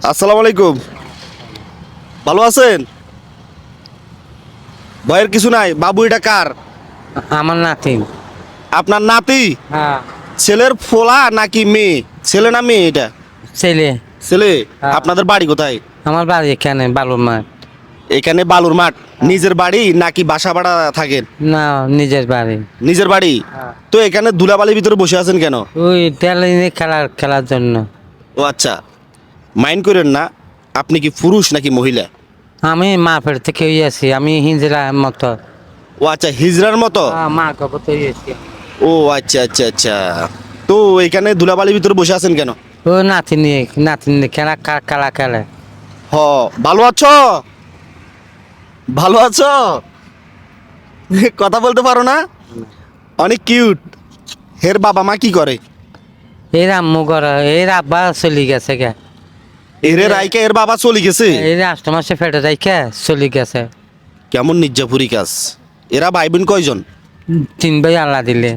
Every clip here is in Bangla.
আসসালামু আলাইকুম। ভালো আছেন? ভয়ের কিছু নাই। বাবু এটা কার? আমার নাতি। আপনার নাতি? হ্যাঁ, ছেলের ফোলা নাকি মেয়ে? ছেলে না মেয়ে এটা? ছেলে। ছেলে। হ্যাঁ। আপনাদের বাড়ি কোথায়? আমার বাড়ি এখানে বালুর মাঠ। এখানে বালুর মাঠ। নিজের বাড়ি নাকি বাসা ভাড়া থাকেন? না, নিজের বাড়ি। নিজের বাড়ি। হ্যাঁ। তো এখানে ধুলাবালির ভিতরে বসে আছেন কেন? ওই টেলিনে খেলার জন্য। ও আচ্ছা, মাইন্ড করেন না। আপনি কি পুরুষ নাকি মহিলা? আমি মা ফের থেকে আছি, আমি হিজরা মতো। ও আচ্ছা, হিজড়ার মতো। মা কবে তো আছি। ও আচ্ছা আচ্ছা আচ্ছা। তো এখানে ধুলাবালির ভিতরে বসে আছেন কেন? ও নাতি নিয়ে খেলা খেলে। হ, ভালো আছো? ভালো আছো? কথা বলতে পারো না? অনেক কিউট। হের বাবা মা কি করে? এর আম্মু ঘর, এর আব্বা চলে গেছে গে। এরে রাইকে এর বাবা চলে গেছে। এই 8 মাসে ফেটে রাইখে চলে গেছে। কেমন নির্যাপুরি কাজ। এরা ভাই বোন কয়জন? 3 ভাই আল্লাহ দিলে।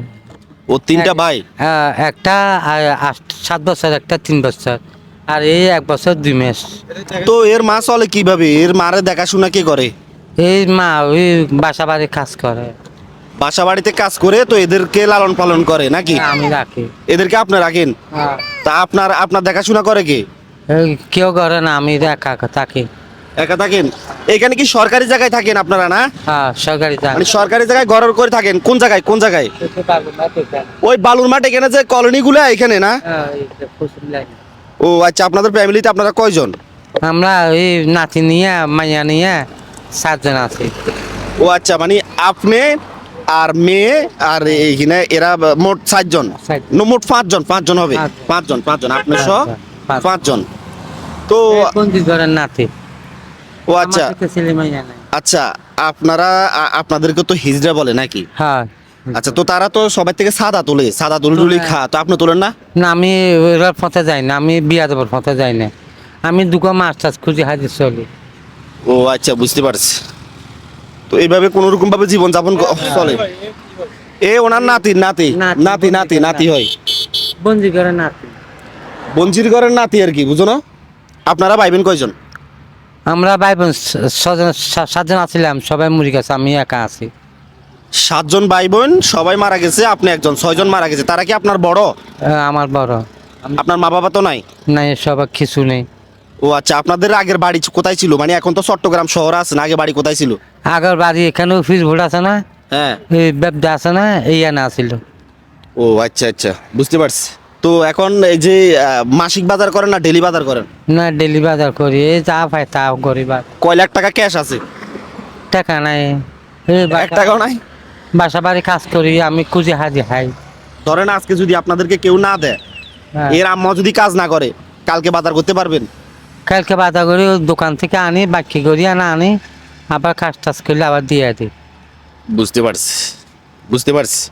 ও তিনটা ভাই। একটা 7 বছর, একটা 3 বছর, আর এই 1 বছর 2 মাস। তো এর মা চলে কিভাবে? এর মারে দেখাশোনা কে করে? এই মা ওই বাসা বাড়ি কাজ করে। বাসা বাড়িতে কাজ করে তো এদেরকে লালন পালন করে নাকি? আমি রাখি। এদেরকে আপনি রাখেন? তা আপনার আপনার দেখাশোনা করে কে? এই কেউ করে না, আমি একা থাকি। একা থাকেন? এখানে কি সরকারি জায়গায় থাকেন আপনারা না? হ্যাঁ, সরকারি চাকরি। মানে সরকারি জায়গায় ঘর করে থাকেন? কোন জায়গায় কোন জায়গায়? ওই বালুর মাঠ এখানে যে কলোনিগুলো এখানে না? ও আচ্ছা, আপনাদের ফ্যামিলিতে আপনারা কয়জন? আমরা এই নাতি নিয়ে মাইয়া নিয়ে 7 জন আছি। ও আচ্ছা, মানে আপনি আর মেয়ে আর এইখানে এরা মোট 4 জন। মোট 5 জন হবে। পাঁচজন। 5জন আপনি সহ পাঁচ। 5 জন। তো বন্দি ঘরের নাতি। ও আচ্ছা আমার থেকে ছেলে মাইয়া নাই। আচ্ছা, আপনারা আপনাদেরকে তো হিজড়া বলে নাকি? হ্যাঁ। আচ্ছা, তো তারা তো সবাই থেকে সাদা তুলে তুলে খা, তো আপনি তোলেন না? না, আমি ওর পথে যাই না, আমি বিয়া দেবার পথে যাই না। আমি দুটো মাছ টাছ খুঁজে হাজির চলি। ও আচ্ছা, বুঝতে পারছি। তো এইভাবে কোন রকম ভাবে জীবন যাপন চলে। এ ওনার নাতি নাতি নাতি নাতি নাতি হয়। বন্দি করে নাতি। বঞ্চির ঘরের নাতি আর কি, বুঝো না? আপনারা ভাই বোন কয়জন? আমরা ভাই বোন 7 জন আছিলাম, সবাই মরে গেছে, আমি একা আছি। 7 জন ভাই বোন সবাই মারা গেছে, আপনি একজন। 6 জন মারা গেছে। তারা কি আপনার বড়? আমার বড়। আপনার মা বাবা তো নাই? নাই, সবার কিছু নেই। ও আচ্ছা, আপনাদের আগের বাড়ি কোথায় ছিল? মানে এখন তো চট্টগ্রাম শহর আছে না, আগে বাড়ি কোথায় ছিল? আগের বাড়ি এখানে অফিস ভোট আছে না, হ্যাঁ। এই ব্যবসা আছে না, এই না ছিল। ও আচ্ছা আচ্ছা, বুঝতে পারছি। তো এখন এই যে মাসিক বাজার করেন না ডেলি বাজার করেন? না, ডেলি বাজার করি, এই যা পাই তা গরিব। কয় লাখ টাকা ক্যাশ আছে? টাকা নাই। এই 1 টাকাও নাই? বাসা বাড়ি কাজ করি, আমি খুঁজে হাজি হাই। ধরেন আজকে যদি আপনাদেরকে কেউ না দেয়, হ্যাঁ। এর আম্মা যদি কাজ না করে, কালকে বাজার করতে পারবেন? কালকে বাজার করি, ওই দোকান থেকে আনি, বাকি করি আনি, আবার কাজ টাজ করলে আবার দিয়ে দিই। বুঝতে পারছি বুঝতে পারছি।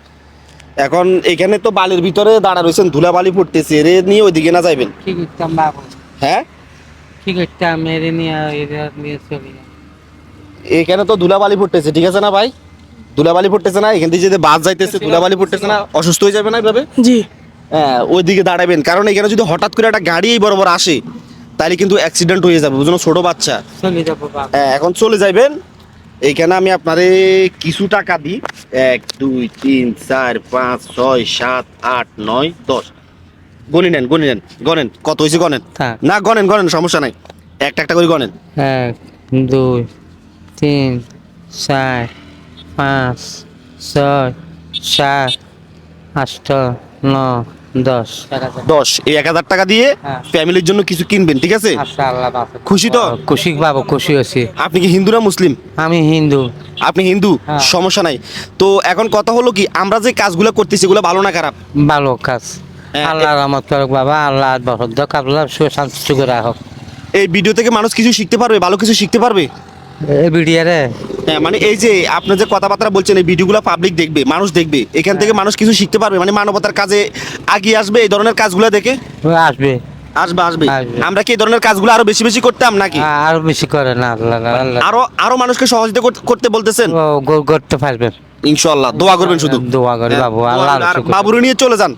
এখন এখানে তো বালির ভিতরে দাঁড়া রয়েছেন, ধুলা বালি ফুটতেছে, এর নিয়ে ওইদিকে না যাইবেন? কি করতাম বাবু, হ্যাঁ, কি করতাম, মেরে নিয়ে নিয়ে চলি। এখানে তো ধুলাবালি ফুটতেছে, ঠিক আছে না ভাই? ধুলাবালি ফুটতেছে না, এখান থেকে যদি বাস যাইতেছে ধুলাবালি ফুটতেছে না, অসুস্থ হয়ে যাবে না এইভাবে? জি। হ্যাঁ, ওইদিকে দাঁড়াবেন, কারণ এখানে যদি হঠাৎ করে একটা গাড়ি এই বরাবর আসে তাহলে কিন্তু অ্যাক্সিডেন্ট হয়ে যাবে, বুঝলো? ছোট বাচ্চা। চলে যাবো বাবু। হ্যাঁ, এখন চলে যাইবেন। এইখানে আমি আপনারে কিছু টাকা দিই। 1 2 3 4 5 6 7 8 9 10। গনি নেন গনেন, কত হয়েছে গনেন। থাক। না, গনেন সমস্যা নাই, একটা একটা করে গনেন। 1 2 3 4 5 6 7 8 9 10 10, এই 1000 টাকা দিয়ে হ্যাঁ। ফ্যামিলির জন্য কিছু কিনবেন, ঠিক আছে? মাশাআল্লাহ বাবু। খুশি তো? খুশি বাবু, খুশি হয়েছি। আপনি কি হিন্দু না মুসলিম? আমি হিন্দু। আপনি হিন্দু? হ্যাঁ। সমস্যা নাই। তো এখন কথা হলো কি, আমরা যে কাজগুলো করতেছি এগুলো ভালো না খারাপ? ভালো কাজ। হ্যাঁ, আল্লাহ রহমত করুক বাবা, আল্লাহ বরকত হোক, আল্লাহ শান্তি সুখে রাখুক। এই ভিডিও থেকে মানুষ কিছু শিখতে পারবে, ভালো কিছু শিখতে পারবে। এই ভিডিওরে হ্যাঁ, মানে এই যে আপনি যে কথাবার্তা বলছেন, এই ভিডিওগুলো পাবলিক দেখবে, মানুষ দেখবে, এখান থেকে মানুষ কিছু শিখতে পারবে, মানে মানবতার কাজে আগিয়ে আসবে এই ধরনের কাজগুলো দেখে। আসবে। আসবে আসবে। আসবে। আমরা কি এই ধরনের কাজগুলো আরো বেশি বেশি করতাম নাকি? আরো বেশি করে না, আল্লাহ আল্লাহ। আরো আরো মানুষকে সহযোগিতা করতে বলতেছেন? করতে পারবেন। ইনশাআল্লাহ, দোয়া করবেন শুধু। দোয়া করি বাবু, আল্লাহ আর বাবুরে নিয়ে চলে যান।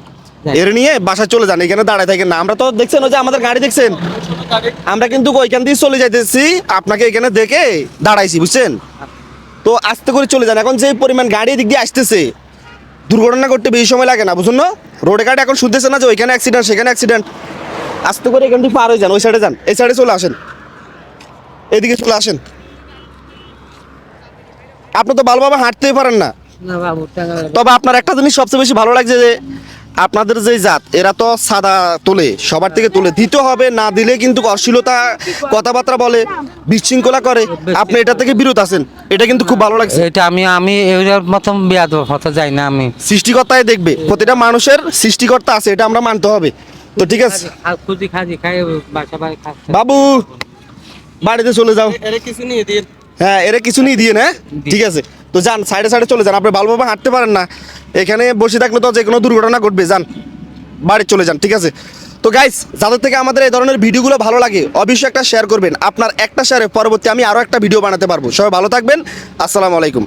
এর নিয়ে বাসায় চলে যান, এখানে দাঁড়ায় থাকেন না। আমরা তো দেখছেন ওই যে আমাদের গাড়ি দেখছেন, আমরা কিন্তু ওইখান দিয়ে চলে যাইতেছি, আপনাকে এখানে দেখে দাঁড়াইছি, বুঝছেন? তো আস্তে করে চলে যান। এখন যে পরিমাণ গাড়ি এদিক দিয়ে আসতেছে, দুর্ঘটনা করতে বেশি সময় লাগে না, বুঝুন না? রোডে গাড়ি এখন শুনতেছে না যে ওইখানে অ্যাক্সিডেন্ট সেখানে অ্যাক্সিডেন্ট। আস্তে করে এখান থেকে পার হয়ে যান, ওই সাইডে যান, এই সাইডে চলে আসেন, এদিকে চলে আসেন। আপনি তো ভালোভাবে হাঁটতেই পারেন না। না বাবু তবে আপনার একটা জিনিস সবচেয়ে বেশি ভালো লাগছে যে আপনাদের যে জাত, এরা তো সাদা তোলে, সবার থেকে তোলে, দিতে হবে, না দিলে কিন্তু অশ্লীলতা কথাবার্তা বলে, বিশৃঙ্খলা করে। আপনি এটা থেকে বিরত আছেন, এটা কিন্তু খুব ভালো লাগছে। এটা আমি এর মতন বিয়াদ হতে যাই না আমি। সৃষ্টিকর্তাই দেখবে, প্রতিটা মানুষের সৃষ্টিকর্তা আছে, এটা আমরা মানতে হবে। তো ঠিক আছে খুঁজি খাজি খাই বাসা বাড়ি খাচ্ছে। বাবু, বাড়িতে চলে যাও। কিছু নিয়ে দিন। হ্যাঁ, এরা কিছু নিয়ে দিয়ে না, ঠিক আছে। তো যান, সাইডে সাইডে চলে যান, আপনি ভালোভাবে হাঁটতে পারেন না, এখানে বসে থাকলে তো যে কোনো দুর্ঘটনা ঘটবে। যান, বাড়ি চলে যান, ঠিক আছে। তো গাইস, যাদের থেকে আমাদের এই ধরনের ভিডিওগুলো ভালো লাগে অবশ্যই একটা শেয়ার করবেন। আপনার একটা শেয়ারে পরবর্তী আমি আরও একটা ভিডিও বানাতে পারবো। সবাই ভালো থাকবেন, আসসালামু আলাইকুম।